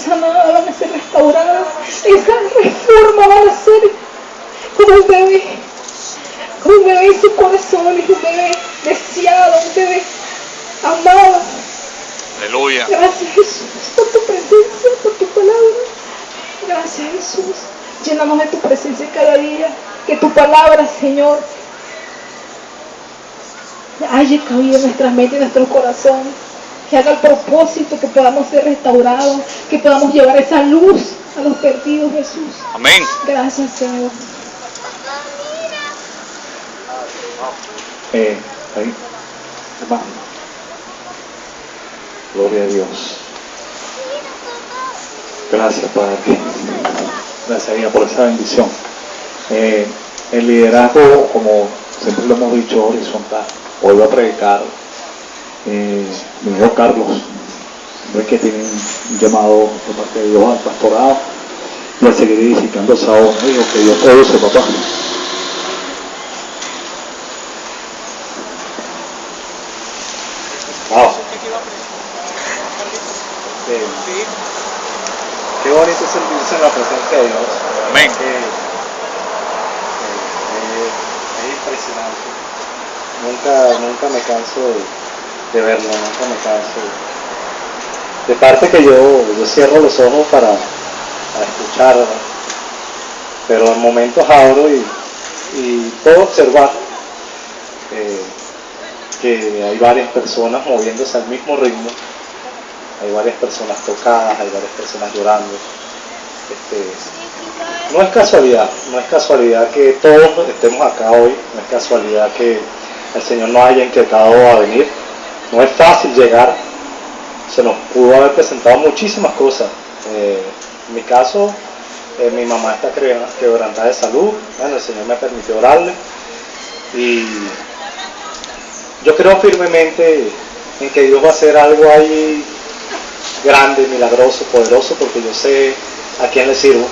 sanadas, van a ser restauradas. Esa reforma van a ser como un bebé en su corazón, es un bebé deseado, un bebé amado. Aleluya. Gracias, Jesús, por tu presencia, por tu palabra. Gracias, Jesús. Llénanos de tu presencia cada día. Que tu palabra, Señor, haya cabida en nuestras mentes y en nuestro corazón. Que haga el propósito, que podamos ser restaurados, que podamos llevar esa luz a los perdidos, Jesús. Amén. Gracias, Señor. Ahí, hermano. Gloria a Dios. Gracias, Padre. Gracias, Dios, por esa bendición. El liderazgo, como siempre lo hemos dicho, horizontal. Hoy va a predicar mi hijo Carlos, que tiene un llamado de parte de Dios al pastorado y a seguir edificando esa obra. Digo que Dios te use, papá. Wow. Qué bonito sentirse en la presencia de Dios. Amén. Es impresionante. Nunca me canso de verlo, nunca me canso. De parte que yo cierro los ojos para escuchar, ¿no? Pero en momentos abro y puedo observar que hay varias personas moviéndose al mismo ritmo, hay varias personas tocadas, hay varias personas llorando. No es casualidad que todos estemos acá hoy, no es casualidad que el Señor nos haya inquietado a venir. No es fácil llegar, se nos pudo haber presentado muchísimas cosas. En mi caso, mi mamá está quebrantada de salud, bueno, el Señor me permitió orarle y yo creo firmemente en que Dios va a hacer algo ahí grande, milagroso, poderoso, porque yo sé a quién le sirvo.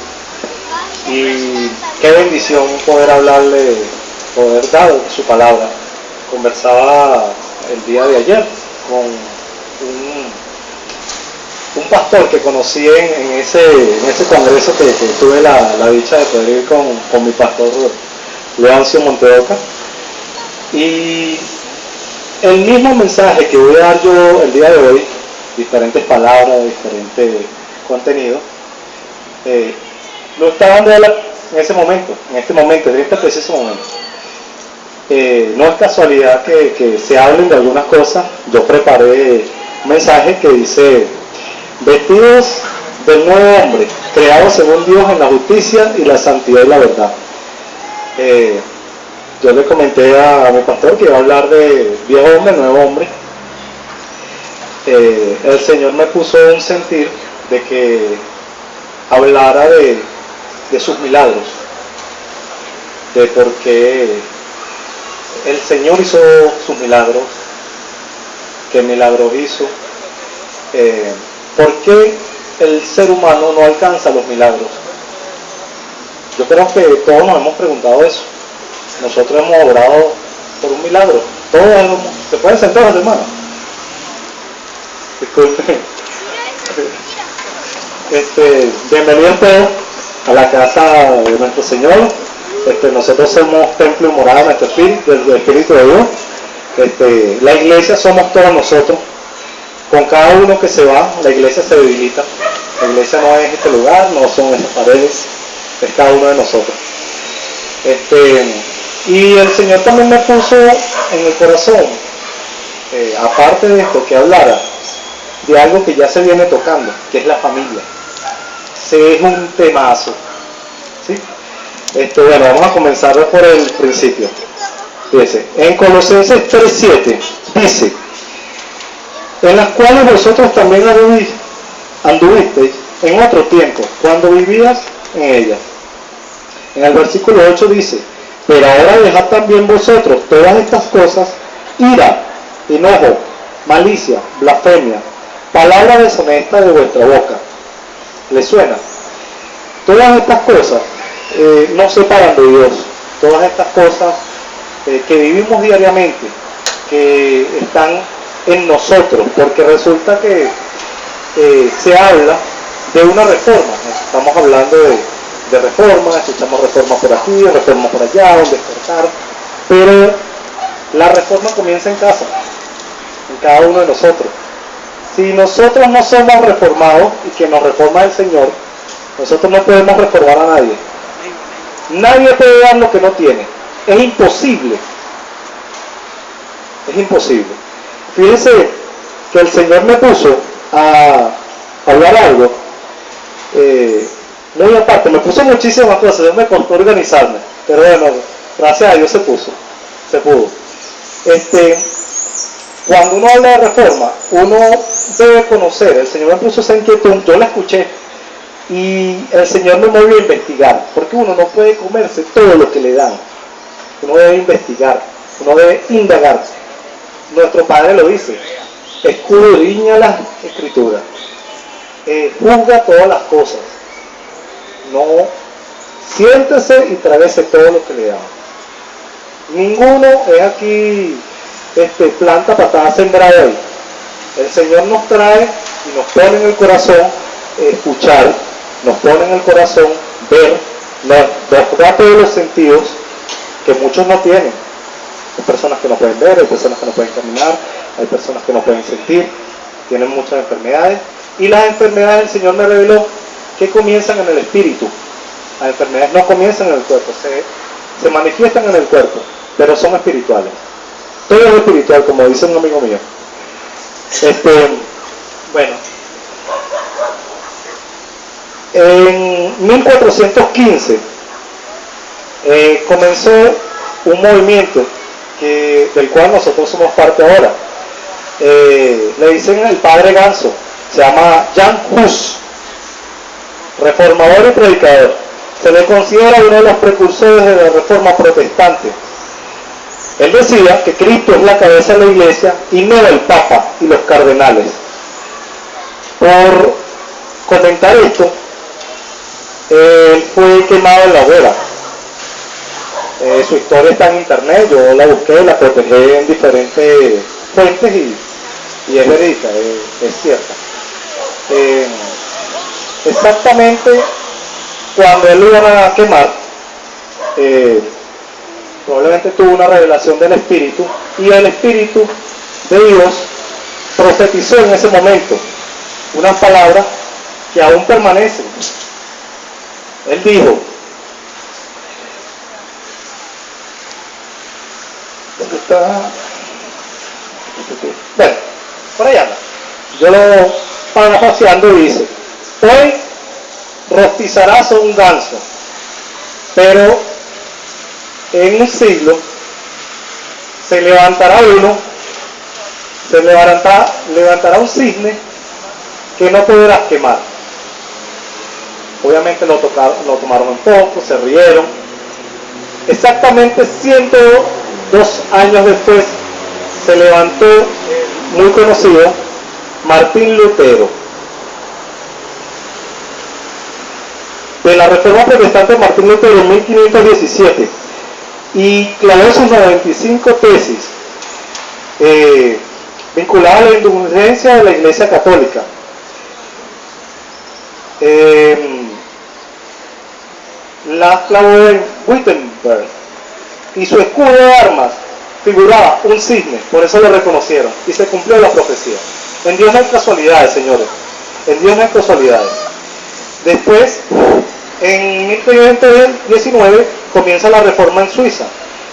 Y qué bendición poder hablarle, poder dar su palabra. Conversaba el día de ayer con un pastor que conocí en ese congreso que tuve la dicha de poder ir con mi pastor Leoncio Monteoca. Y el mismo mensaje que voy a dar yo el día de hoy, diferentes palabras, diferentes contenidos, lo está dando él en este momento, en este preciso momento. No es casualidad que se hablen de algunas cosas. Yo preparé un mensaje que dice: vestidos del nuevo hombre, creados según Dios en la justicia y la santidad y la verdad. Yo le comenté a mi pastor que iba a hablar de viejo hombre, nuevo hombre. El Señor me puso un sentir de que hablara de sus milagros, de por qué el Señor hizo sus milagros, qué milagros hizo, por qué el ser humano no alcanza los milagros. Yo creo que todos nos hemos preguntado eso. Nosotros hemos orado por un milagro. ¿Se pueden sentar las hermanas? Disculpen. Bienvenidos todos a la casa de nuestro Señor. Nosotros somos templo y morada de nuestro espíritu, del Espíritu de Dios. La iglesia somos todos nosotros. Con cada uno que se va, la iglesia se debilita. La iglesia no es este lugar, no son estas paredes, es cada uno de nosotros. Y el Señor también me puso en el corazón, aparte de esto, que hablara de algo que ya se viene tocando, que es la familia. Ese es un temazo, ¿sí? Bueno, vamos a comenzar por el principio. Fíjense, en Colosenses 3:7 dice: en las cuales vosotros también anduvisteis en otro tiempo, cuando vivías en ellas. En el versículo 8 dice: pero ahora dejad también vosotros todas estas cosas: ira, enojo, malicia, blasfemia, palabra deshonesta de vuestra boca. ¿Les suena? Todas estas cosas nos separan de Dios. Todas estas cosas que vivimos diariamente, que están en nosotros, porque resulta que se habla de una reforma. Estamos hablando de reforma, escuchamos reforma por aquí, reforma por allá, un despertar, pero la reforma comienza en casa, en cada uno de nosotros. Si nosotros no somos reformados y que nos reforma el Señor, nosotros no podemos reformar a nadie. Nadie puede dar lo que no tiene. Es imposible. Es imposible. Fíjense que el Señor me puso a hablar algo muy aparte. Me puso muchísimas cosas. Yo me costó organizarme. Pero bueno, gracias a Dios se pudo. Cuando uno habla de reforma, uno debe conocer. El Señor me puso esa inquietud. Yo la escuché. Y el Señor me movió a investigar, porque uno no puede comerse todo lo que le dan. Uno debe investigar, uno debe indagar. Nuestro Padre lo dice: escudriña las Escrituras, juzga todas las cosas. No, siéntese y tráguese todo lo que le dan. Ninguno es aquí planta patada sembrada ahí. El Señor nos trae y nos pone en el corazón escuchar, nos pone en el corazón ver, nos da todos los sentidos que muchos no tienen. Hay personas que no pueden ver, hay personas que no pueden caminar, hay personas que no pueden sentir, tienen muchas enfermedades, y las enfermedades, el Señor me reveló que comienzan en el espíritu. Las enfermedades no comienzan en el cuerpo, se manifiestan en el cuerpo, pero son espirituales. Todo es espiritual, como dice un amigo mío. Bueno, en 1415 comenzó un movimiento del cual nosotros somos parte ahora. Le dicen el padre Ganso, se llama Jan Hus, reformador y predicador. Se le considera uno de los precursores de la reforma protestante. Él decía que Cristo es la cabeza de la iglesia y no el Papa y los cardenales. Por comentar esto, él fue quemado en la hoguera. Su historia está en internet, yo la busqué, la protegí en diferentes fuentes y es verídica, es cierta. Exactamente cuando él lo iban a quemar, probablemente tuvo una revelación del Espíritu, y el Espíritu de Dios profetizó en ese momento unas palabras que aún permanecen. Él dijo: ¿dónde está? Bueno, por allá anda. Yo lo parafraseando dice: hoy rostizarás a un ganso, pero en un siglo se levantará un cisne que no podrás quemar. Obviamente lo tomaron en poco, se rieron. Exactamente 102 años después se levantó muy conocido Martín Lutero. De la Reforma Protestante, Martín Lutero en 1517, y clavó sus 95 tesis vinculadas a la indulgencia de la Iglesia Católica. La clavó en Wittenberg, y su escudo de armas figuraba un cisne, por eso lo reconocieron, y se cumplió la profecía. En Dios no hay casualidades, señores, en Dios no hay casualidades. Después, en 1519 comienza la reforma en Suiza.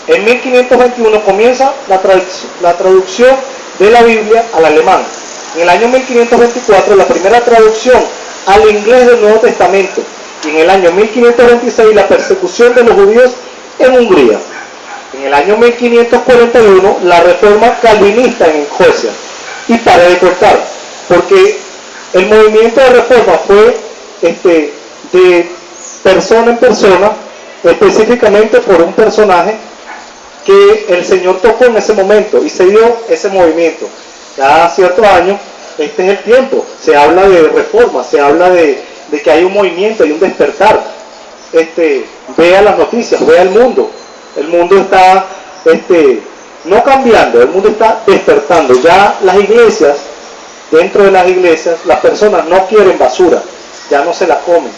En 1521 comienza la traducción de la Biblia al alemán. En el año 1524 la primera traducción al inglés del Nuevo Testamento. Y en el año 1526 la persecución de los judíos en Hungría. En el año 1541 la reforma calvinista en Escocia. Y para de contar, porque el movimiento de reforma fue de persona en persona, específicamente por un personaje que el Señor tocó en ese momento y se dio ese movimiento. Cada ciertos años, este es el tiempo, se habla de reforma, se habla de que hay un movimiento, hay un despertar. Vea las noticias, vea el mundo está no cambiando, el mundo está despertando. Ya las iglesias, dentro de las iglesias, las personas no quieren basura, ya no se la comen.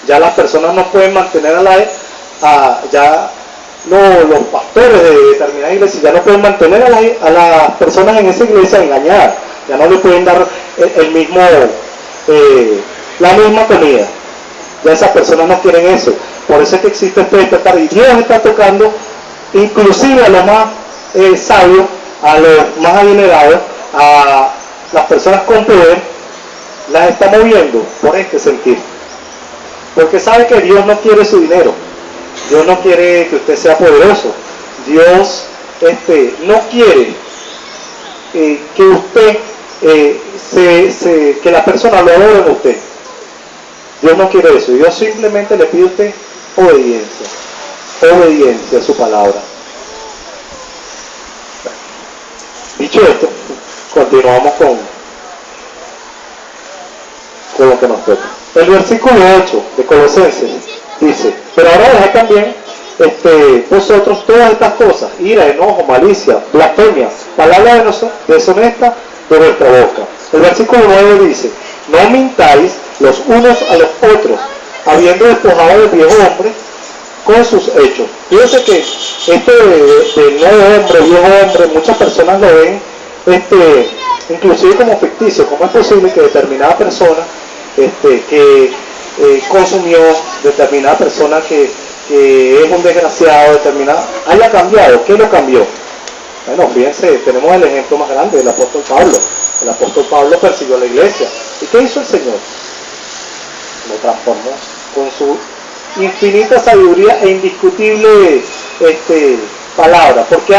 Ya las personas no pueden mantener los pastores de determinada iglesia ya no pueden mantener a las personas en esa iglesia engañadas. Ya no le pueden dar la misma comida. Ya esas personas no quieren eso. Por eso es que existe este despertar. Y Dios está tocando inclusive a los más sabios, a los más adinerados, a las personas con poder, las está moviendo por este sentir. Porque sabe que Dios no quiere su dinero. Dios no quiere que usted sea poderoso. Dios no quiere que usted, que la persona lo adore a usted. Dios no quiere eso. Dios simplemente le pide a usted obediencia. Obediencia a su palabra. Dicho esto, continuamos con lo que nos toca. El versículo 8 de Colosenses dice: pero ahora dejad también vosotros todas estas cosas: ira, enojo, malicia, blasfemia, palabra deshonesta de vuestra boca. El versículo 9 dice: no mintáis los unos a los otros, habiendo despojado del viejo hombre con sus hechos. Fíjense que esto de nuevo hombre, viejo hombre, muchas personas lo ven inclusive como ficticio. ¿Cómo es posible que determinada persona que consumió, determinada persona que es un desgraciado, haya cambiado? ¿Qué lo cambió? Bueno, fíjense, tenemos el ejemplo más grande del apóstol Pablo. El apóstol Pablo persiguió a la iglesia. ¿Y qué hizo el Señor? Lo transformó con su infinita sabiduría e indiscutible palabra. Porque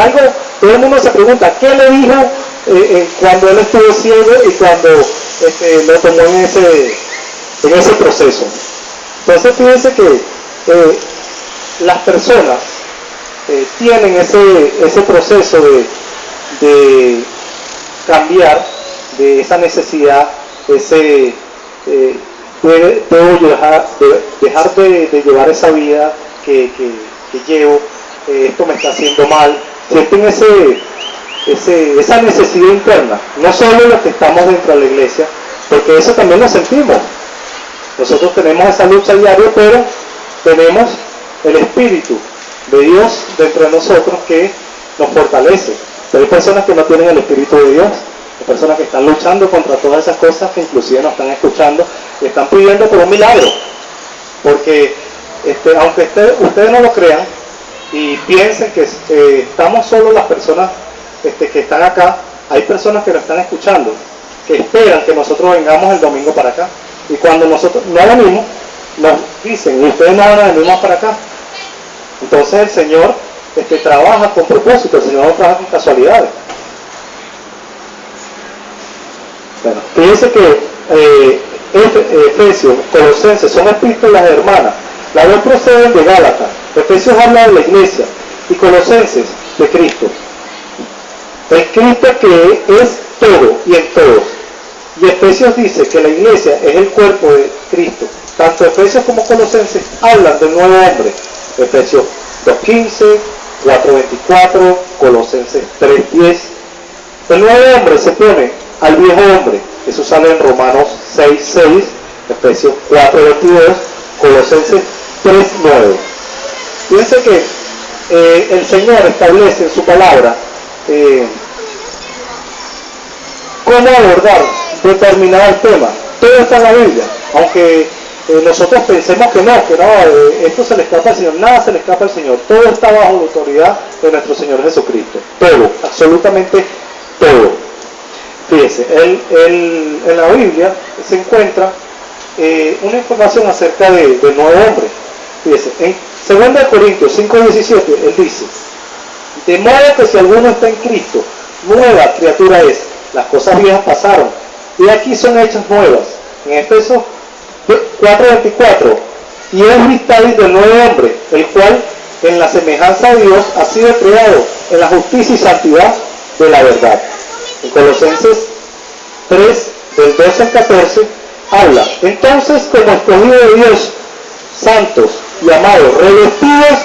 todo el mundo se pregunta, ¿qué le dijo cuando él estuvo ciego y cuando lo tomó en ese proceso? Entonces fíjense que las personas tienen ese proceso de cambiar, de esa necesidad, dejar de llevar esa vida que llevo, esto me está haciendo mal. Sienten esa necesidad interna, no solo los que estamos dentro de la iglesia, porque eso también lo sentimos. Nosotros tenemos esa lucha diaria, pero tenemos el Espíritu de Dios dentro de nosotros que nos fortalece. Pero hay personas que no tienen el Espíritu de Dios, hay personas que están luchando contra todas esas cosas, que inclusive nos están escuchando y están pidiendo por un milagro. Porque aunque ustedes no lo crean y piensen que estamos solo las personas que están acá, hay personas que nos están escuchando, que esperan que nosotros vengamos el domingo para acá. Y cuando nosotros no venimos, nos dicen: y ustedes no van a venir más para acá. Entonces el Señor trabaja con propósito, el Señor no trabaja con casualidades. Bueno, fíjense que Efesios, Colosenses son epístolas hermanas. Las dos proceden de Gálatas. Efesios habla de la iglesia y Colosenses de Cristo. El Cristo que es todo y en todos. Y Efesios dice que la iglesia es el cuerpo de Cristo. Tanto Efesios como Colosenses hablan del nuevo hombre. Efesios 2:15, 4:24, Colosenses 3:10. El nuevo hombre se pone al viejo hombre. Eso sale en Romanos 6:6, Efesios 4:22, Colosenses 3:9. Fíjense que el Señor establece en su palabra cómo abordar determinados temas. Todo está en la Biblia, aunque nosotros pensemos que no, esto se le escapa al Señor. Nada se le escapa al Señor. Todo está bajo la autoridad de nuestro Señor Jesucristo. Todo, absolutamente todo. Fíjese, en la Biblia se encuentra una información acerca del nuevo hombre. Fíjese, en 2 Corintios 5:17, él dice: de modo que si alguno está en Cristo, nueva criatura es. Las cosas viejas pasaron, y aquí son hechas nuevas. En Efesios 4:24, y os vistáis del nuevo hombre, el cual en la semejanza de Dios ha sido creado en la justicia y santidad de la verdad. En Colosenses 3, del 12 al 14, habla: entonces, como escogidos de Dios, santos y amados, revestidos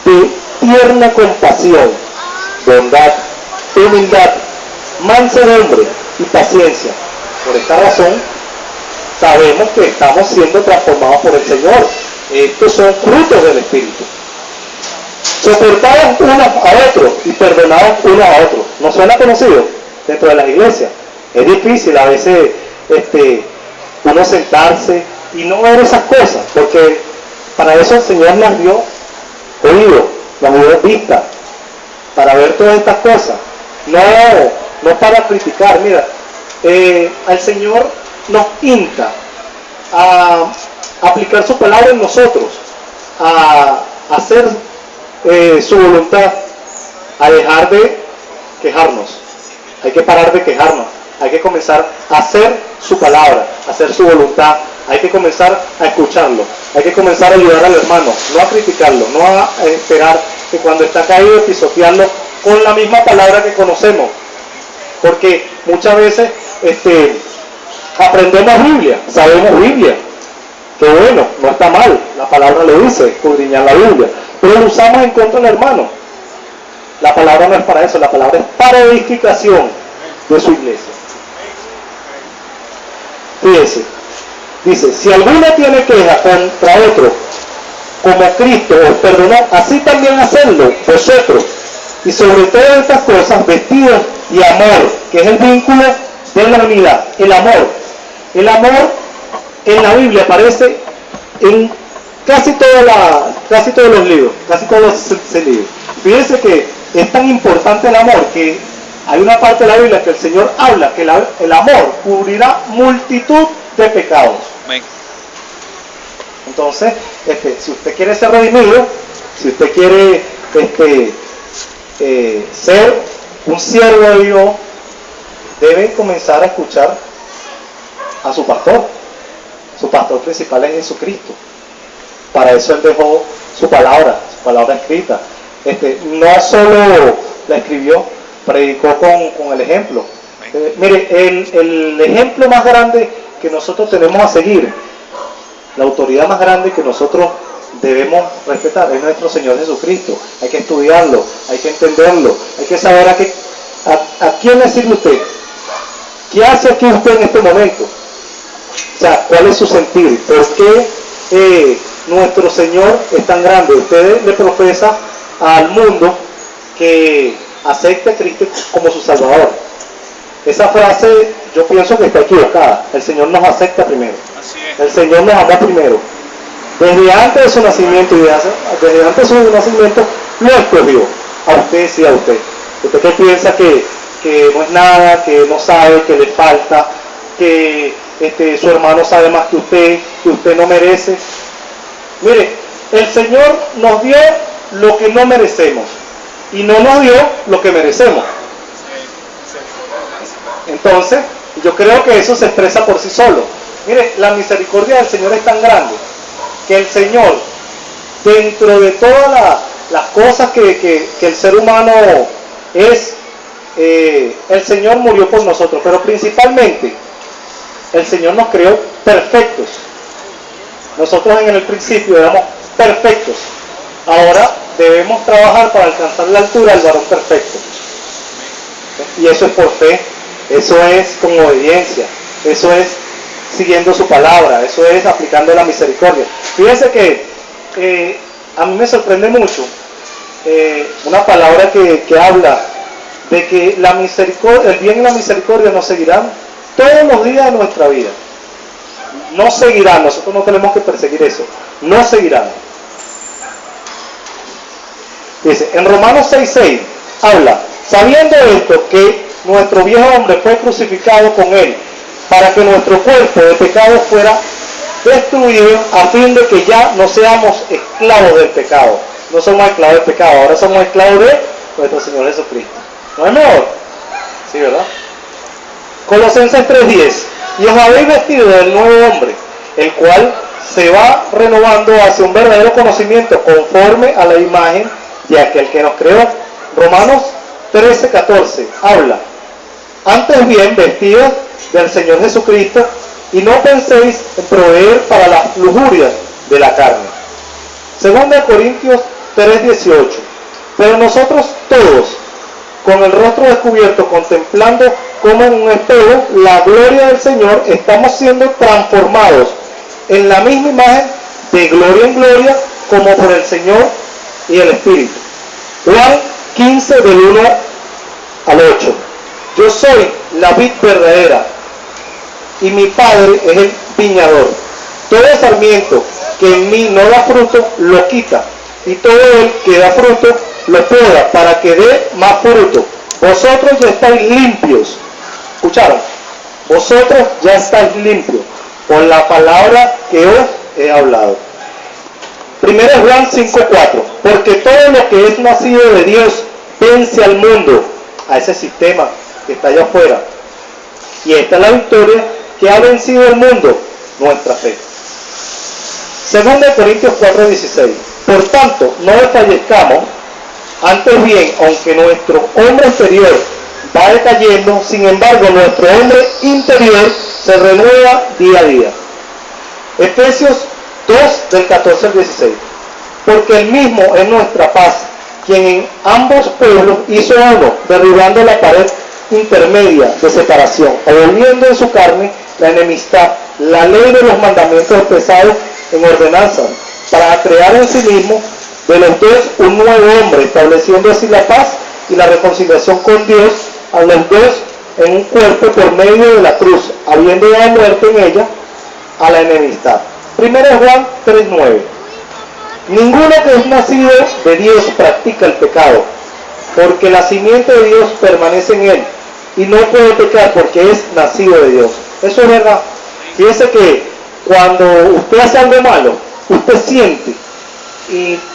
de tierna compasión, bondad, humildad, mansedumbre y paciencia. Por esta razón, sabemos que estamos siendo transformados por el Señor. Estos son frutos del Espíritu. Soportados unos a otros y perdonados unos a otros. ¿No suena conocido dentro de las iglesias? Es difícil a veces uno sentarse y no ver esas cosas, porque para eso el Señor nos dio oído, nos dio vista, para ver todas estas cosas. No para criticar. Mira, al Señor nos insta a aplicar su palabra en nosotros, a hacer su voluntad, a dejar de quejarnos. Hay que parar de quejarnos, hay que comenzar a hacer su palabra, a hacer su voluntad, hay que comenzar a escucharlo, hay que comenzar a ayudar al hermano, no a criticarlo, no a esperar que cuando está caído pisotearlo con la misma palabra que conocemos, porque muchas veces aprendemos Biblia, sabemos Biblia, que bueno, no está mal, la palabra lo dice, escudriñar la Biblia, pero lo usamos en contra del hermano. La palabra no es para eso, la palabra es para edificación de su iglesia. Fíjese, dice, si alguno tiene queja contra otro, como Cristo os perdonó, así también hacedlo vosotros. Y sobre todas estas cosas, vestidos y amor, que es el vínculo de la unidad. El amor en la Biblia aparece en casi todos los libros, casi todos los libros. Fíjense que es tan importante el amor que hay una parte de la Biblia que el Señor habla que el amor cubrirá multitud de pecados. Amén. Entonces, si usted quiere ser redimido, si usted quiere ser un siervo de Dios, debe comenzar a escuchar a su pastor. Su pastor principal es Jesucristo. Para eso Él dejó su palabra escrita. No solo la escribió, predicó con el ejemplo. Mire, el ejemplo más grande que nosotros tenemos a seguir, la autoridad más grande que nosotros debemos respetar es nuestro Señor Jesucristo. Hay que estudiarlo, hay que entenderlo, hay que saber a quién le sirve usted, qué hace aquí usted en este momento, o sea, cuál es su sentir, por qué nuestro Señor es tan grande. Usted le profesa al mundo que acepte a Cristo como su Salvador. Esa frase yo pienso que está equivocada. El Señor nos acepta primero. Así es. El Señor nos amó primero. Desde antes de su nacimiento y desde antes de su nacimiento lo escogió. A usted, sí, a usted. Usted que piensa que no es nada, que no sabe, que le falta, que su hermano sabe más que usted no merece. Mire, el Señor nos dio lo que no merecemos y no nos dio lo que merecemos. Entonces, yo creo que eso se expresa por sí solo. Mire, la misericordia del Señor es tan grande que el Señor, dentro de todas las cosas que el ser humano es, el Señor murió por nosotros, pero principalmente el Señor nos creó perfectos. Nosotros en el principio éramos perfectos. Ahora debemos trabajar para alcanzar la altura del varón perfecto. Y eso es por fe, eso es con obediencia, eso es siguiendo su palabra, eso es aplicando la misericordia. Fíjense que a mí me sorprende mucho una palabra que habla de que la misericordia, el bien y la misericordia nos seguirán todos los días de nuestra vida. No seguirán, nosotros no tenemos que perseguir eso, no seguirán. Dice, en Romanos 6:6 habla, sabiendo esto, que nuestro viejo hombre fue crucificado con él, para que nuestro cuerpo de pecado fuera destruido, a fin de que ya no seamos esclavos del pecado. No somos esclavos del pecado, ahora somos esclavos de nuestro Señor Jesucristo. ¿No es mejor? Sí, ¿verdad? Colosenses 3:10, y os habéis vestido del nuevo hombre, el cual se va renovando hacia un verdadero conocimiento conforme a la imagen de aquel que nos creó. Romanos 13:14 habla, antes bien vestidos del Señor Jesucristo, y no penséis en proveer para las lujurias de la carne. 2 Corintios 3:18, pero nosotros todos, con el rostro descubierto, contemplando como en un espejo la gloria del Señor, estamos siendo transformados en la misma imagen de gloria en gloria, como por el Señor y el Espíritu. Juan 15 del 1 al 8. Yo soy la vid verdadera y mi Padre es el viñador. Todo sarmiento que en mí no da fruto, lo quita, y todo el que da fruto, lo poda, para que dé más fruto. Vosotros ya estáis limpios. ¿Escucharon? Vosotros ya estáis limpios por la palabra que os he hablado. 1 Juan 5:4. Porque todo lo que es nacido de Dios vence al mundo, a ese sistema que está allá afuera. Y esta es la victoria que ha vencido el mundo, nuestra fe. 2 Corintios 4:16. Por tanto, no desfallezcamos, antes bien, aunque nuestro hombre exterior va decayendo, sin embargo nuestro hombre interior se renueva día a día. Efesios 2 del 14 al 16. Porque él mismo es nuestra paz, quien en ambos pueblos hizo uno, derribando la pared intermedia de separación, aboliendo en su carne la enemistad, la ley de los mandamientos expresados en ordenanzas, para crear en sí mismo de los dos un nuevo hombre, estableciendo así la paz y la reconciliación con Dios, a los dos en un cuerpo por medio de la cruz, habiendo dado muerte en ella a la enemistad. 1 Juan 3:9. Ninguno que es nacido de Dios practica el pecado, porque la simiente de Dios permanece en él, y no puede pecar porque es nacido de Dios. Eso es verdad. Fíjese que cuando usted hace algo malo, usted siente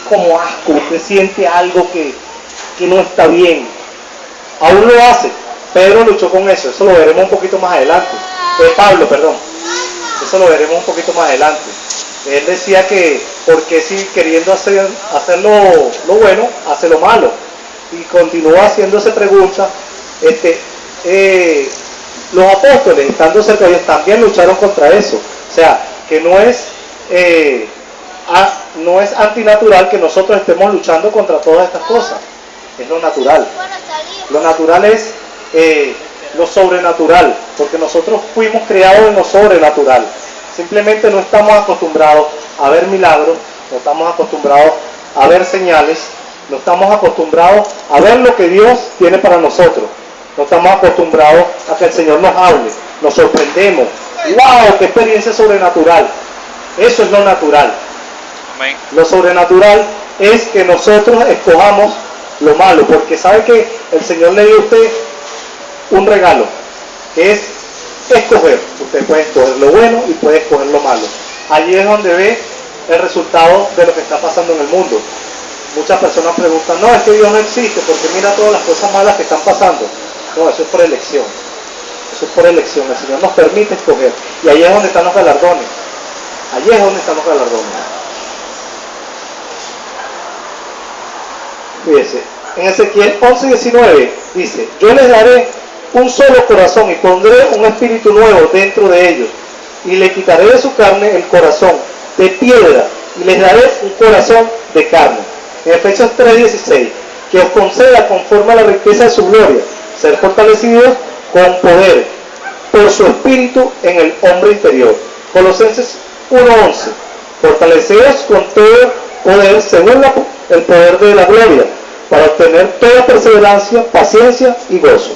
como asco, usted siente algo que no está bien. Aún lo hace. Pedro luchó con eso lo veremos un poquito más adelante. Pablo, perdón. Eso lo veremos un poquito más adelante. Él decía que, porque si queriendo hacer lo bueno, hace lo malo. Y continúa haciéndose preguntas. Los apóstoles, estando cerca de Dios, también lucharon contra eso. O sea, que no es antinatural que nosotros estemos luchando contra todas estas cosas. Es lo natural. Lo natural es lo sobrenatural, porque nosotros fuimos creados en lo sobrenatural. Simplemente no estamos acostumbrados a ver milagros, no estamos acostumbrados a ver señales, no estamos acostumbrados a ver lo que Dios tiene para nosotros. No estamos acostumbrados a que el Señor nos hable, nos sorprendemos. ¡Wow! ¡Qué experiencia sobrenatural! Eso es lo natural. Amén. Lo sobrenatural es que nosotros escojamos lo malo, porque sabe que el Señor le dio a usted un regalo, que es escoger. Usted puede escoger lo bueno y puede escoger lo malo. Allí es donde ve el resultado de lo que está pasando en el mundo. Muchas personas preguntan, no, es que Dios no existe, porque mira todas las cosas malas que están pasando. No, eso es por elección. Eso es por elección. El Señor nos permite escoger. Y ahí es donde están los galardones. Allí es donde están los galardones. Fíjese, en Ezequiel 11:19 dice, yo les daré un solo corazón y pondré un espíritu nuevo dentro de ellos, y le quitaré de su carne el corazón de piedra, y les daré un corazón de carne. En Efesios 3:16, que os conceda conforme a la riqueza de su gloria, ser fortalecidos con poder por su espíritu en el hombre interior. Colosenses 1:11, fortaleceos con todo poder según el poder de la gloria, para obtener toda perseverancia, paciencia y gozo.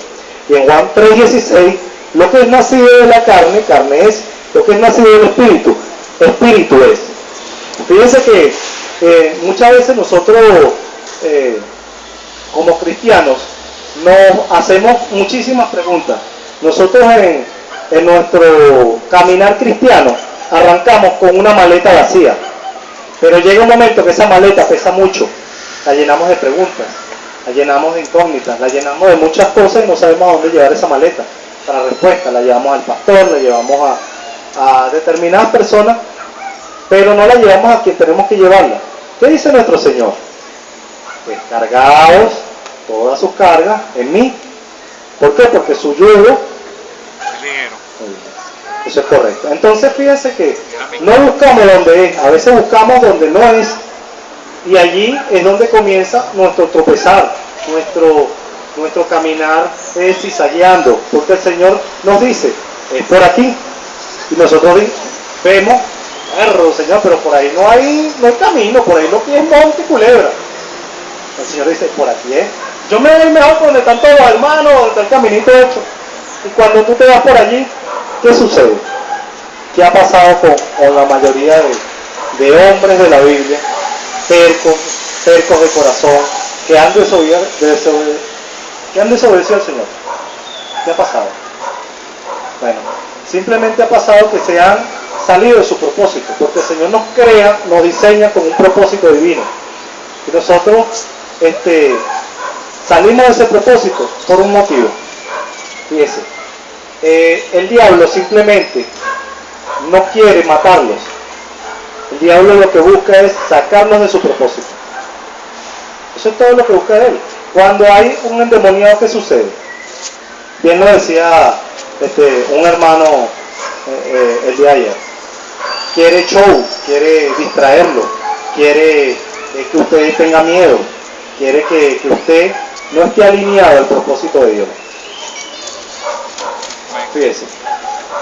Y en Juan 3:16, lo que es nacido de la carne, carne es; lo que es nacido del espíritu, espíritu es. Fíjense que muchas veces nosotros como cristianos nos hacemos muchísimas preguntas. Nosotros en nuestro caminar cristiano arrancamos con una maleta vacía, pero llega un momento que esa maleta pesa mucho, la llenamos de preguntas, la llenamos de incógnitas, la llenamos de muchas cosas y no sabemos a dónde llevar esa maleta para respuesta. La llevamos al pastor, la llevamos a determinadas personas, pero no la llevamos a quien tenemos que llevarla. ¿Qué dice nuestro Señor? Pues cargaos todas sus cargas en mí. ¿Por qué? Porque su yugo Es ligero. Eso es correcto. Entonces fíjense que no buscamos donde es, a veces buscamos donde no es, y allí es donde comienza nuestro tropezar, nuestro nuestro caminar es zizagueando, porque el Señor nos dice, es por aquí, y nosotros vemos, perro, Señor, pero por ahí no hay camino, por ahí lo que es monte y culebra. El Señor dice, por aquí es. Yo me voy mejor por donde están todos los hermanos, donde está el caminito hecho. Y cuando tú te vas por allí, ¿qué sucede? ¿Qué ha pasado con la mayoría de hombres de la Biblia, tercos de corazón, que han desobedecido al Señor? ¿Qué ha pasado? Bueno, simplemente ha pasado que se han salido de su propósito, porque el Señor nos crea, nos diseña con un propósito divino. Y nosotros salimos de ese propósito por un motivo. Fíjese, el diablo simplemente no quiere matarlos. El diablo lo que busca es sacarlos de su propósito. Eso es todo lo que busca él. Cuando hay un endemoniado, ¿qué sucede? Bien lo decía un hermano el día de ayer. Quiere show, quiere distraerlo, quiere que usted tenga miedo, quiere que usted no esté alineado al propósito de Dios. Fíjese,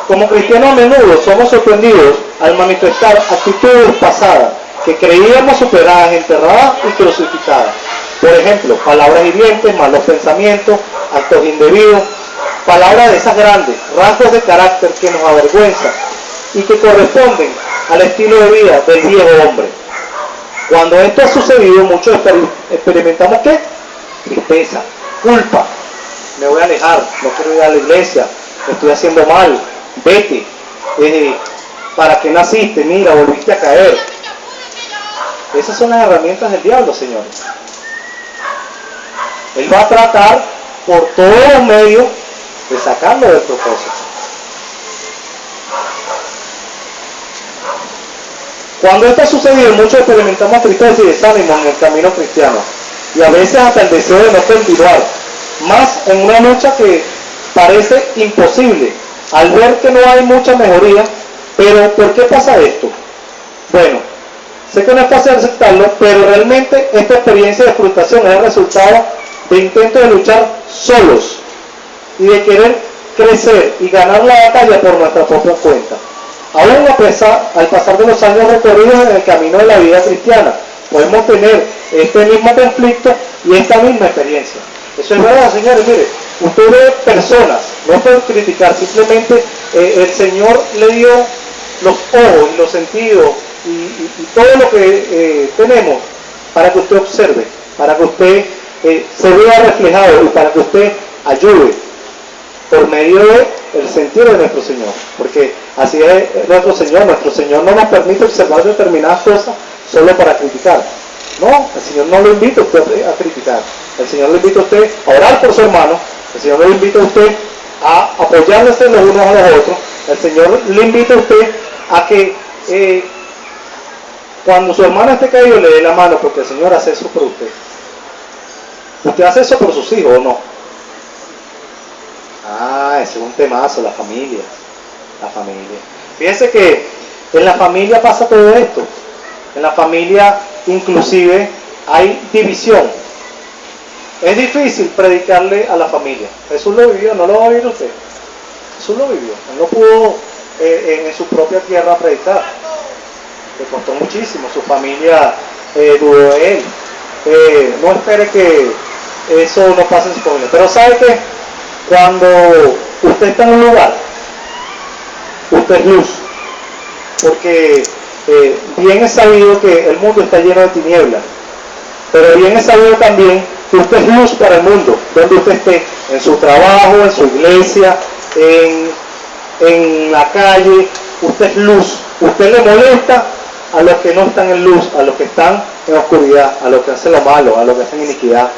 como cristianos a menudo somos sorprendidos al manifestar actitudes pasadas que creíamos superadas, enterradas y crucificadas. Por ejemplo, palabras hirientes, malos pensamientos, actos indebidos, palabras de esas grandes, rasgos de carácter que nos avergüenzan y que corresponden al estilo de vida del viejo hombre. Cuando esto ha sucedido, muchos experimentamos ¿qué? Tristeza, culpa. Me voy a alejar, no quiero ir a la iglesia, me estoy haciendo mal, vete. ¿Para qué naciste? Mira, volviste a caer. Esas son las herramientas del diablo, señores. Él va a tratar por todos los medios de sacarlo del propósito. Cuando esto ha sucedido, muchos experimentamos tristeza y desánimo en el camino cristiano, y a veces hasta el deseo de no continuar, más en una lucha que parece imposible, al ver que no hay mucha mejoría. Pero ¿por qué pasa esto? Bueno, sé que no es fácil aceptarlo, pero realmente esta experiencia de frustración es el resultado de intentos de luchar solos y de querer crecer y ganar la batalla por nuestra propia cuenta. Aún al pasar de los años recorridos en el camino de la vida cristiana, podemos tener este mismo conflicto y esta misma experiencia. Eso es verdad, señores. Mire, usted ve personas, no puede criticar, simplemente el Señor le dio los ojos y los sentidos y todo lo que tenemos para que usted observe, para que usted se vea reflejado y para que usted ayude por medio del sentir de nuestro Señor, porque así es nuestro Señor no nos permite observar determinadas cosas solo para criticar. No, el Señor no lo invita a usted a criticar, el Señor le invita a usted a orar por su hermano, el Señor le invita a usted a apoyarse los unos a los otros, el Señor le invita a usted a que cuando su hermano esté caído le dé la mano, porque el Señor hace eso por usted. ¿Usted hace eso por sus hijos o no? Ese es un temazo, la familia. La familia. Fíjense que en la familia pasa todo esto. En la familia inclusive hay división. Es difícil predicarle a la familia. Jesús lo vivió, no lo va a vivir usted. Jesús lo vivió. Él no pudo en su propia tierra predicar. Le costó muchísimo. Su familia dudó de él. No espere que eso no pase en su familia. Pero ¿sabe qué? Cuando usted está en un lugar, usted es luz. Porque bien es sabido que el mundo está lleno de tinieblas. Pero bien es sabido también que usted es luz para el mundo, donde usted esté, en su trabajo, en su iglesia, en la calle, usted es luz. Usted le molesta a los que no están en luz, a los que están en oscuridad, a los que hacen lo malo, a los que hacen iniquidad.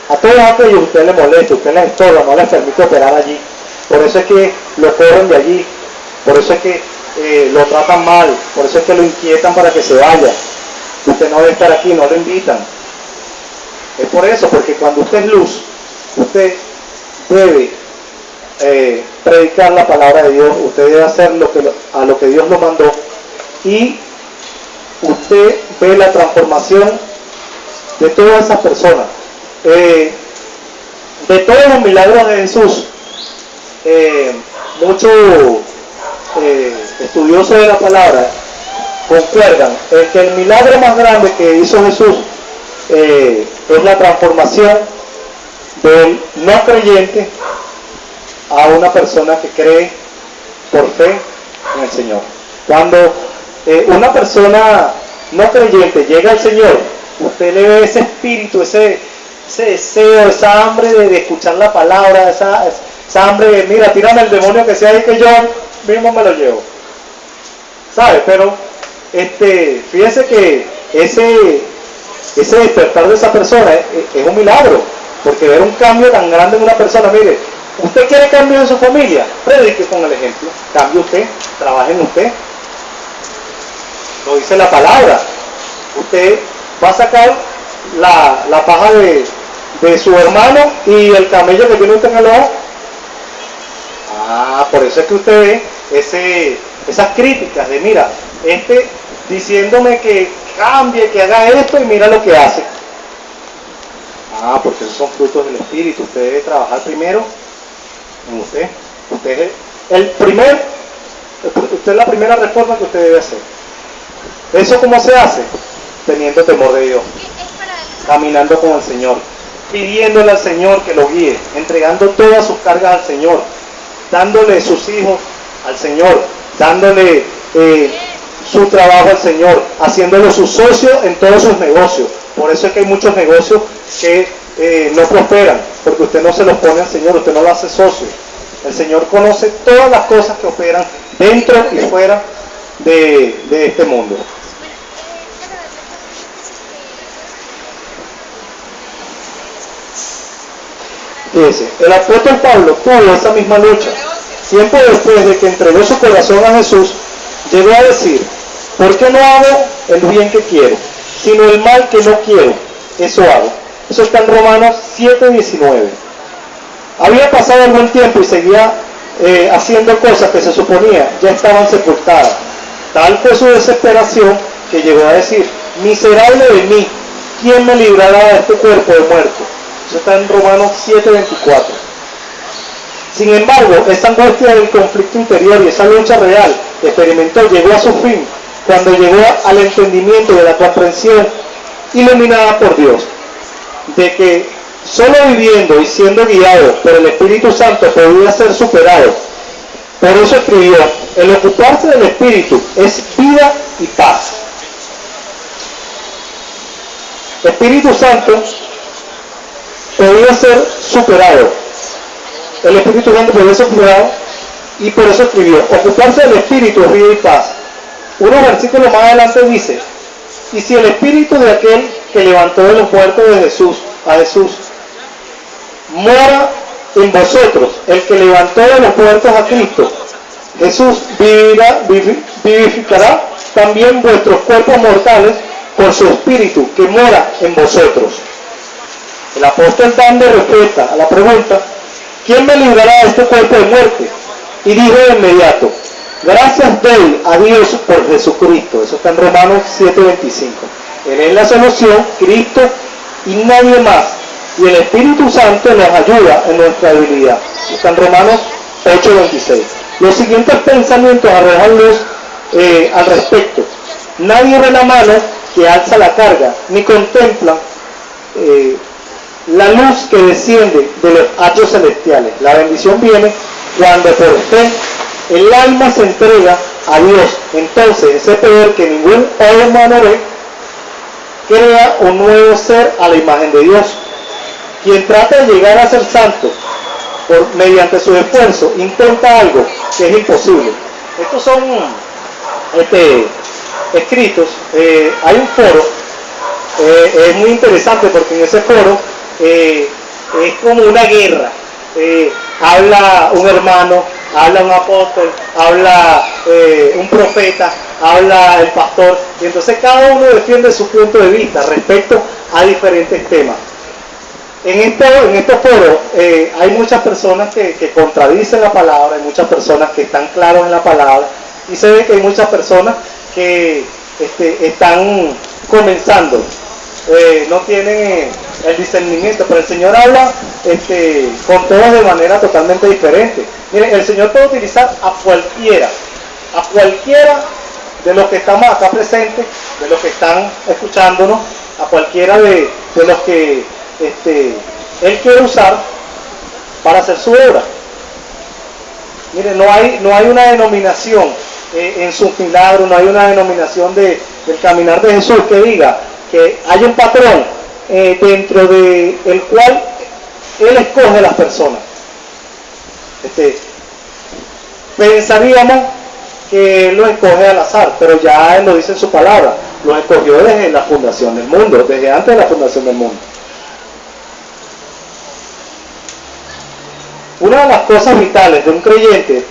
A todos aquellos usted le molesta, usted les estorba, no les permite operar allí. Por eso es que lo corren de allí, por eso es que lo tratan mal, por eso es que lo inquietan para que se vaya. Usted no debe estar aquí, no lo invitan. Es por eso, porque cuando usted es luz, usted debe predicar la palabra de Dios, usted debe hacer a lo que Dios lo mandó, y usted ve la transformación de todas esas personas. de todos los milagros de Jesús, muchos estudiosos de la palabra concuerdan en que el milagro más grande que hizo Jesús es la transformación del no creyente a una persona que cree por fe en el Señor. Cuando una persona no creyente llega al Señor, usted le ve ese espíritu, ese deseo, esa hambre de escuchar la palabra, esa hambre de, mira, tírame el demonio que sea ahí que yo mismo me lo llevo, ¿sabe? Pero fíjese que ese despertar de esa persona es un milagro, porque ver un cambio tan grande en una persona, mire, usted quiere cambio en su familia, predique con el ejemplo, cambie usted, trabaje en usted, lo dice la palabra, usted va a sacar la paja de su hermano y el camello que tiene usted en el ojo. Por eso es que usted ve esas críticas de, mira, diciéndome que cambie, que haga esto y mira lo que hace. Porque esos son frutos del Espíritu. Usted debe trabajar primero en usted. Usted es la primera reforma que usted debe hacer. ¿Eso cómo se hace? Teniendo temor de Dios, caminando con el Señor, pidiéndole al Señor que lo guíe, entregando todas sus cargas al Señor, dándole sus hijos al Señor, dándole su trabajo al Señor, haciéndolo su socio en todos sus negocios. Por eso es que hay muchos negocios que no prosperan, porque usted no se los pone al Señor, usted no lo hace socio. El Señor conoce todas las cosas que operan dentro y fuera de este mundo. Fíjese, el apóstol Pablo tuvo esa misma lucha. Tiempo después de que entregó su corazón a Jesús, llegó a decir, ¿por qué no hago el bien que quiero, sino el mal que no quiero? Eso hago. Eso está en Romanos 7:19. Había pasado algún tiempo y seguía haciendo cosas que se suponía ya estaban sepultadas. Tal fue su desesperación que llegó a decir, miserable de mí, ¿quién me librará de este cuerpo de muerte? Eso está en Romanos 7:24. Sin embargo, esa angustia del conflicto interior y esa lucha real que experimentó llegó a su fin cuando llegó al entendimiento de la comprensión iluminada por Dios, de que solo viviendo y siendo guiado por el Espíritu Santo podía ser superado. Por eso escribió, el ocuparse del Espíritu es vida y paz. El Espíritu Santo podía ser superado. El Espíritu Santo podía ser superado y por eso escribió, ocuparse del Espíritu es vida y paz. Unos versículos más adelante dice, y si el Espíritu de aquel que levantó de los muertos a Jesús mora en vosotros, el que levantó de los muertos a Cristo, Jesús vivificará también vuestros cuerpos mortales por su Espíritu que mora en vosotros. El apóstol dando respuesta a la pregunta, ¿quién me librará de este cuerpo de muerte? Y dijo de inmediato, gracias doy a Dios por Jesucristo. Eso está en Romanos 7:25. Él es la solución, Cristo y nadie más. Y el Espíritu Santo nos ayuda en nuestra debilidad. Eso está en Romanos 8:26. Los siguientes pensamientos arrojan luz al respecto. Nadie ve la mano que alza la carga, ni contempla la luz que desciende de los atrios celestiales. La bendición viene cuando por fe el alma se entrega a Dios. Entonces ese poder que ningún ojo humano ve crea un nuevo ser a la imagen de Dios. Quien trata de llegar a ser santo mediante su esfuerzo intenta algo que es imposible. Estos son escritos. Hay un foro, es muy interesante porque en ese foro es como una guerra. Habla un hermano, habla un apóstol, habla un profeta, habla el pastor, y entonces cada uno defiende su punto de vista respecto a diferentes temas. En estos foros hay muchas personas que contradicen la palabra, hay muchas personas que están claros en la palabra, y se ve que hay muchas personas que están comenzando, no tienen el discernimiento, pero el Señor habla con todos de manera totalmente diferente. Miren, el Señor puede utilizar a cualquiera de los que estamos acá presentes, de los que están escuchándonos, a cualquiera de los que Él quiere usar para hacer su obra. Miren, no hay una denominación en sus milagros, no hay una denominación del caminar de Jesús que diga que hay un patrón dentro del cual Él escoge a las personas. Pensaríamos que Él los escoge al azar, pero ya Él lo dice en su palabra, los escogió desde la fundación del mundo, desde antes de la fundación del mundo. Una de las cosas vitales de un creyente,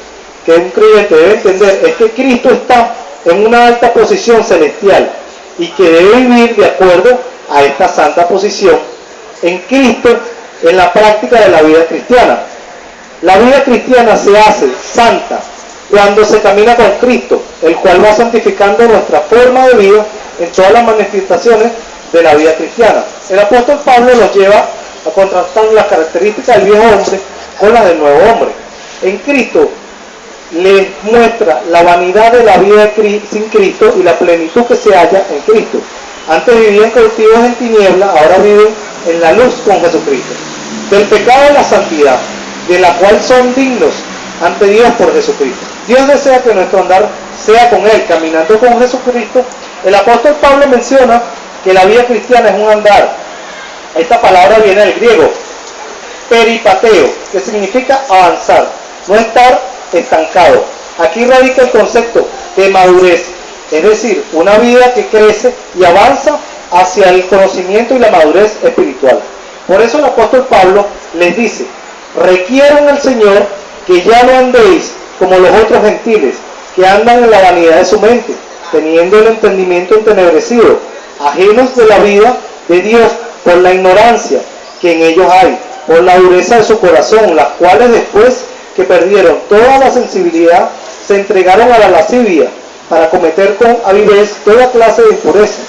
que un creyente debe entender, es que Cristo está en una alta posición celestial y que debe vivir de acuerdo a esta santa posición en Cristo en la práctica de la vida cristiana. La vida cristiana se hace santa cuando se camina con Cristo, el cual va santificando nuestra forma de vida en todas las manifestaciones de la vida cristiana. El apóstol Pablo nos lleva a contrastar las características del viejo hombre con las del nuevo hombre. En Cristo les muestra la vanidad de la vida sin Cristo y la plenitud que se halla en Cristo. Antes vivían cautivos en tinieblas, ahora viven en la luz con Jesucristo. Del pecado a la santidad, de la cual son dignos ante Dios por Jesucristo. Dios desea que nuestro andar sea con Él, caminando con Jesucristo. El apóstol Pablo menciona que la vida cristiana es un andar. Esta palabra viene del griego, peripateo, que significa avanzar, no estar estancado. Aquí radica el concepto de madurez, es decir, una vida que crece y avanza hacia el conocimiento y la madurez espiritual. Por eso el apóstol Pablo les dice: requiero en el Señor que ya no andéis como los otros gentiles, que andan en la vanidad de su mente, teniendo el entendimiento entenebrecido, ajenos de la vida de Dios por la ignorancia que en ellos hay, por la dureza de su corazón, las cuales después que perdieron toda la sensibilidad, se entregaron a la lascivia para cometer con avidez toda clase de impureza.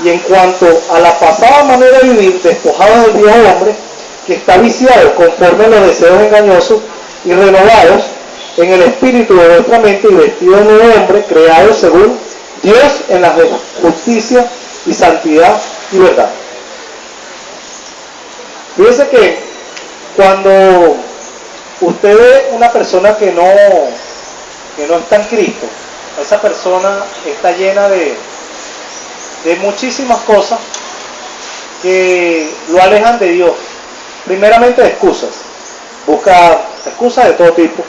Y en cuanto a la pasada manera de vivir, despojados del viejo hombre, que está viciado conforme a los deseos engañosos, y renovados en el espíritu de nuestra mente, y vestidos de nuevo hombre, creados según Dios en la justicia y santidad y verdad. Fíjense que cuando usted ve una persona que no está en Cristo, esa persona está llena de muchísimas cosas que lo alejan de Dios. Primeramente de excusas, busca excusas de todo tipo,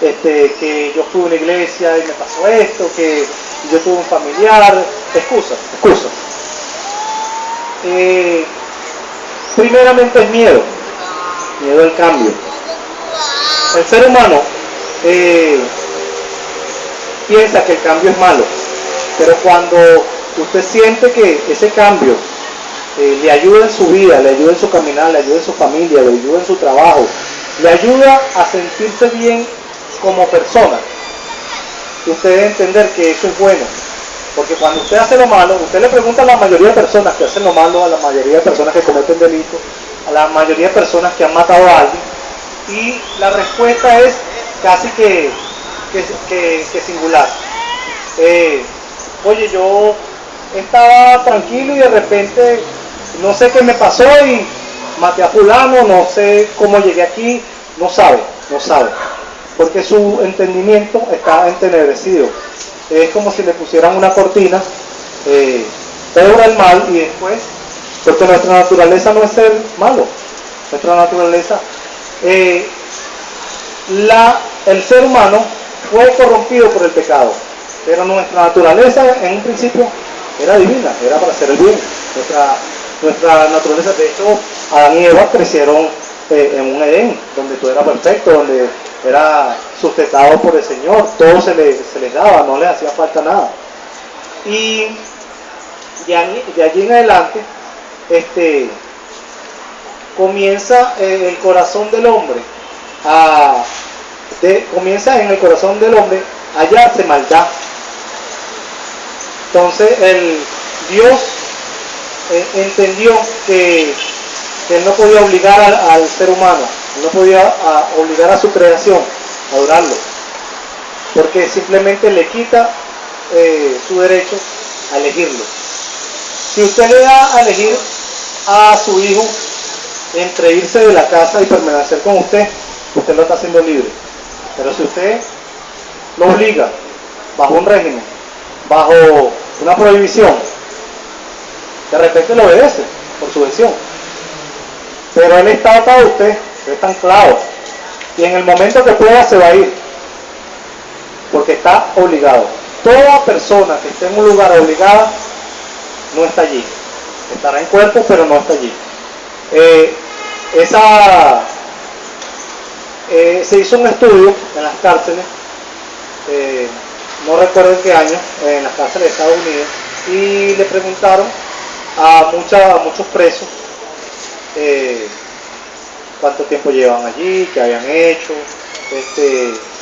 que yo fui a una iglesia y me pasó esto, que yo tuve un familiar, excusas. Primeramente es miedo al cambio. El ser humano piensa que el cambio es malo, pero cuando usted siente que ese cambio le ayuda en su vida, le ayuda en su caminar, le ayuda en su familia, le ayuda en su trabajo, le ayuda a sentirse bien como persona, usted debe entender que eso es bueno. Porque cuando usted hace lo malo, usted le pregunta a la mayoría de personas que hacen lo malo, a la mayoría de personas que cometen delitos, a la mayoría de personas que han matado a alguien, y la respuesta es casi que singular. Oye, yo estaba tranquilo y de repente no sé qué me pasó y maté a fulano, no sé cómo llegué aquí, no sabe, porque su entendimiento está entenebrecido. Es como si le pusieran una cortina, obra el mal y después, porque nuestra naturaleza no es ser malo, nuestra naturaleza, el ser humano fue corrompido por el pecado, pero nuestra naturaleza en un principio era divina, era para hacer el bien. Nuestra naturaleza, de hecho, Adán y Eva crecieron en un Edén, donde todo era perfecto, donde era sustentado por el Señor, todo se les daba, no les hacía falta nada. Y de allí en adelante comienza el corazón del hombre comienza en el corazón del hombre a hallarse maldad. Entonces Dios entendió que que Él no podía obligar al ser humano, Él no podía obligar a su creación a adorarlo, porque simplemente le quita su derecho a elegirlo. Si usted le da a elegir a su hijo entre irse de la casa y permanecer con usted, usted lo está haciendo libre. Pero si usted lo obliga bajo un régimen, bajo una prohibición, de repente lo obedece por su decisión. Pero él está atado a usted, usted está anclado. Y en el momento que pueda se va a ir, porque está obligado. Toda persona que esté en un lugar obligada no está allí. Estará en cuerpo, pero no está allí. Se hizo un estudio en las cárceles, no recuerdo en qué año, en las cárceles de Estados Unidos, y le preguntaron a muchos presos cuánto tiempo llevan allí, qué habían hecho.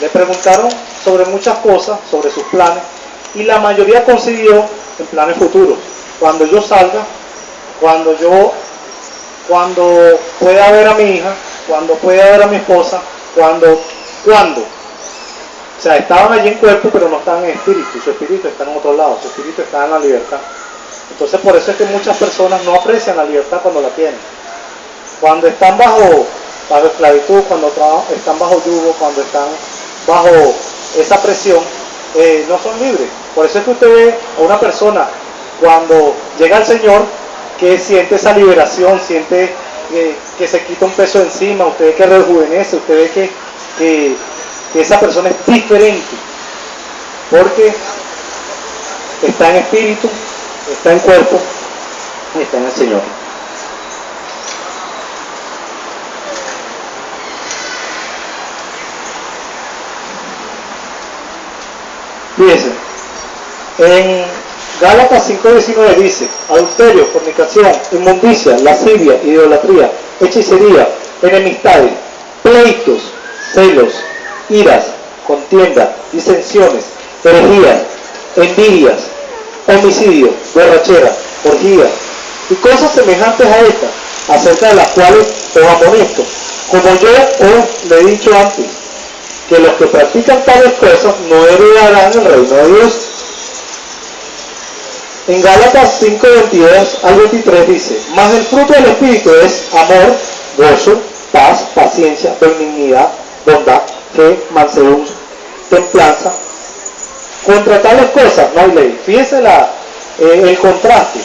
Le preguntaron sobre muchas cosas, sobre sus planes, y la mayoría coincidió en planes futuros. Cuando yo salga, cuando pueda ver a mi hija, cuando pueda ver a mi esposa, cuando. O sea, estaban allí en cuerpo, pero no estaban en espíritu. Su espíritu está en otro lado, su espíritu está en la libertad. Entonces, por eso es que muchas personas no aprecian la libertad cuando la tienen. Cuando están bajo esclavitud, cuando están bajo yugo, cuando están bajo esa presión, no son libres. Por eso es que usted ve a una persona cuando llega al Señor que siente esa liberación, siente que se quita un peso encima, usted ve que rejuvenece, usted ve que esa persona es diferente, porque está en espíritu, está en cuerpo y está en el Señor. Fíjense, en Gálatas 5:19 dice: adulterio, fornicación, inmundicia, lascivia, idolatría, hechicería, enemistades, pleitos, celos, iras, contienda, disensiones, herejías, envidias, homicidio, borrachera, orgías y cosas semejantes a estas, acerca de las cuales os amonesto, como yo os le he dicho antes, que los que practican tales cosas no heredarán el reino de Dios. En Gálatas 5:22 al 23 dice: mas el fruto del Espíritu es amor, gozo, paz, paciencia, benignidad, bondad, fe, mansedumbre, templanza. Contra tales cosas no hay ley. Fíjense el contraste.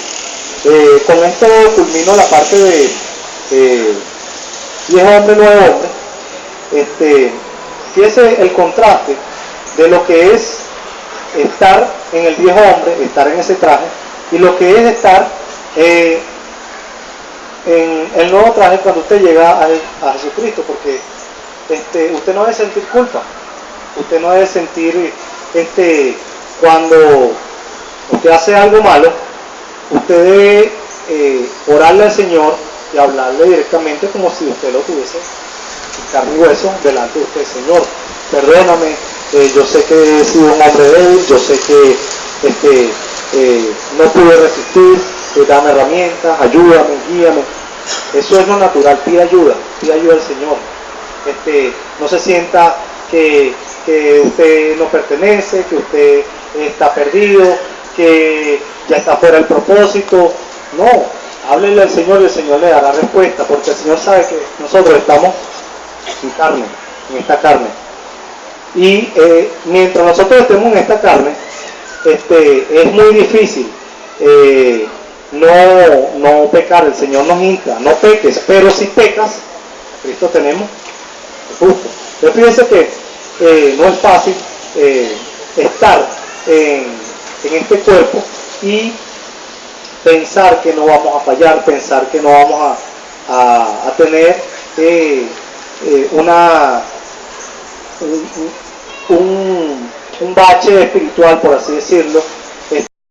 Con esto culmino la parte de viejo hombre, nuevo hombre. Fíjense el contraste de lo que es estar en el viejo hombre, estar en ese traje, y lo que es estar en el nuevo traje cuando usted llega a Jesucristo, porque usted no debe sentir culpa, usted no debe sentir cuando usted hace algo malo, usted debe orarle al Señor y hablarle directamente como si usted lo tuviese en carne y hueso delante de usted. Señor, perdóname, yo sé que he sido un hombre débil, yo sé que no pude resistir, dame herramientas, ayúdame, guíame. Eso es lo natural, pida ayuda al Señor. No se sienta que usted no pertenece, que usted está perdido, que ya está fuera del propósito. No, háblele al Señor y el Señor le dará respuesta, porque el Señor sabe que nosotros estamos en esta carne. Y mientras nosotros estemos en esta carne, es muy difícil no pecar. El Señor nos insta, no peques, pero si pecas, a Cristo tenemos justo. Entonces fíjense que no es fácil estar en este cuerpo y pensar que no vamos a fallar, pensar que no vamos a tener un bache espiritual, por así decirlo,